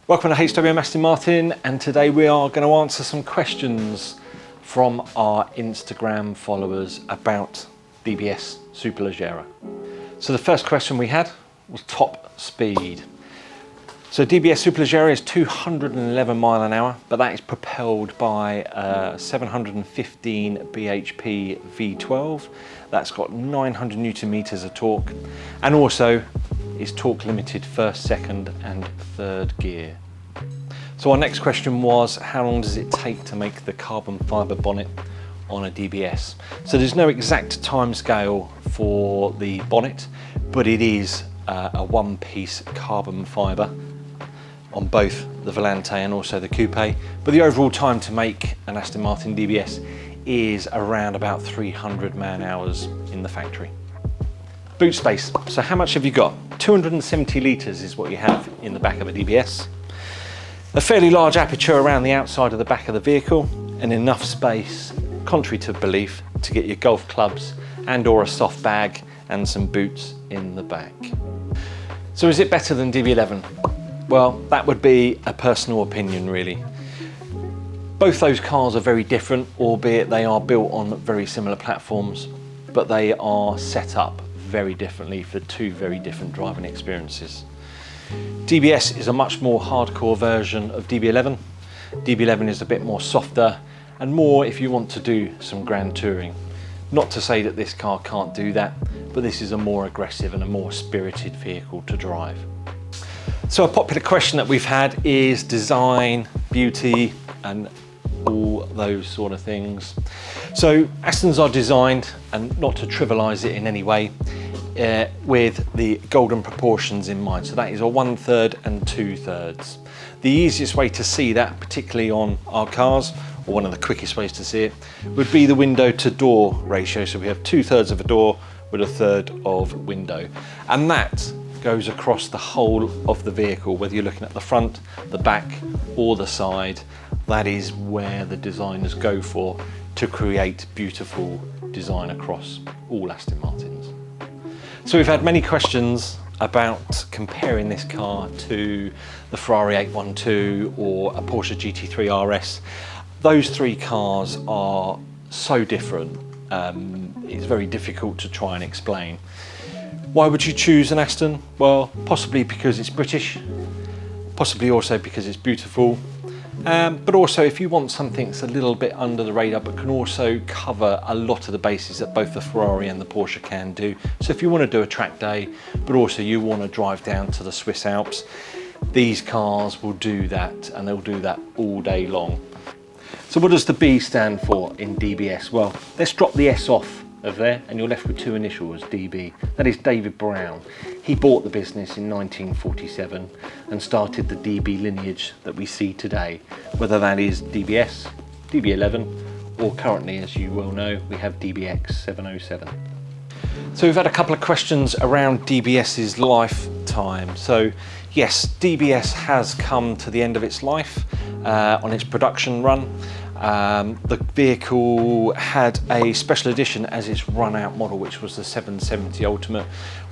Welcome to HWM Aston Martin, and today we are going to answer some questions from our Instagram followers about DBS Superleggera. So the first question we had was top speed. So DBS Superleggera is 211 mile an hour, but that is propelled by a 715 bhp V12. That's got 900 Newton meters of torque, and also is torque limited first, second and third gear. So our next question was, how long does it take to make the carbon fibre bonnet on a DBS? So there's no exact time scale for the bonnet, but it is a one-piece carbon fibre on both the Volante and also the Coupe. But the overall time to make an Aston Martin DBS is around about 300 man hours in the factory. Boot space, so how much have you got? 270 litres is what you have in the back of a DBS. A fairly large aperture around the outside of the back of the vehicle, and enough space, contrary to belief, to get your golf clubs and or a soft bag and some boots in the back. So is it better than DB11? Well, that would be a personal opinion really. Both those cars are very different, albeit they are built on very similar platforms, but they are set up very differently for two very different driving experiences. DBS is a much more hardcore version of DB11. DB11 is a bit more softer and more if you want to do some grand touring. Not to say that this car can't do that, but this is a more aggressive and a more spirited vehicle to drive. So a popular question that we've had is design, beauty, and all those sort of things. So Astons are designed, and not to trivialise it in any way, with the golden proportions in mind. So that is a 1/3 and 2/3. The easiest way to see that, particularly on our cars, or one of the quickest ways to see it, would be the window to door ratio. So we have 2/3 of a door with 1/3 of window. And that goes across the whole of the vehicle, whether you're looking at the front, the back, or the side. That is where the designers go for to create beautiful design across all Aston Martins. So we've had many questions about comparing this car to the Ferrari 812 or a Porsche GT3 RS. Those three cars are so different, it's very difficult to try and explain. Why would you choose an Aston? Well, possibly because it's British, possibly also because it's beautiful, but also if you want something that's a little bit under the radar but can also cover a lot of the bases that both the Ferrari and the Porsche can do. So if you want to do a track day, but also you want to drive down to the Swiss Alps, these cars will do that, and they'll do that all day long. So what does the B stand for in DBS? Well, let's drop the S off of there and you're left with two initials, DB. That is David Brown. He bought the business in 1947 and started the DB lineage that we see today, whether that is DBS, DB11, or currently, as you well know, we have DBX 707. So we've had a couple of questions around DBS's lifetime. So yes, DBS has come to the end of its life on its production run. The vehicle had a special edition as its run-out model, which was the 770 Ultimate.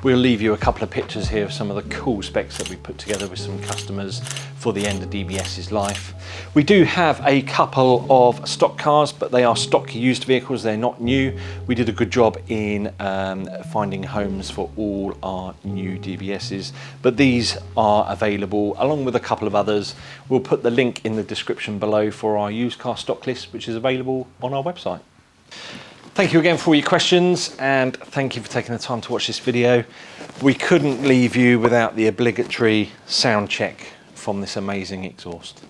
We'll leave you a couple of pictures here of some of the cool specs that we put together with some customers for the end of DBS's life. We do have a couple of stock cars, but they are stock used vehicles, they're not new. We did a good job in finding homes for all our new DBS's, but these are available along with a couple of others. We'll put the link in the description below for our used car stock list, which is available on our website. Thank you again for all your questions, and thank you for taking the time to watch this video. We couldn't leave you without the obligatory sound check from this amazing exhaust.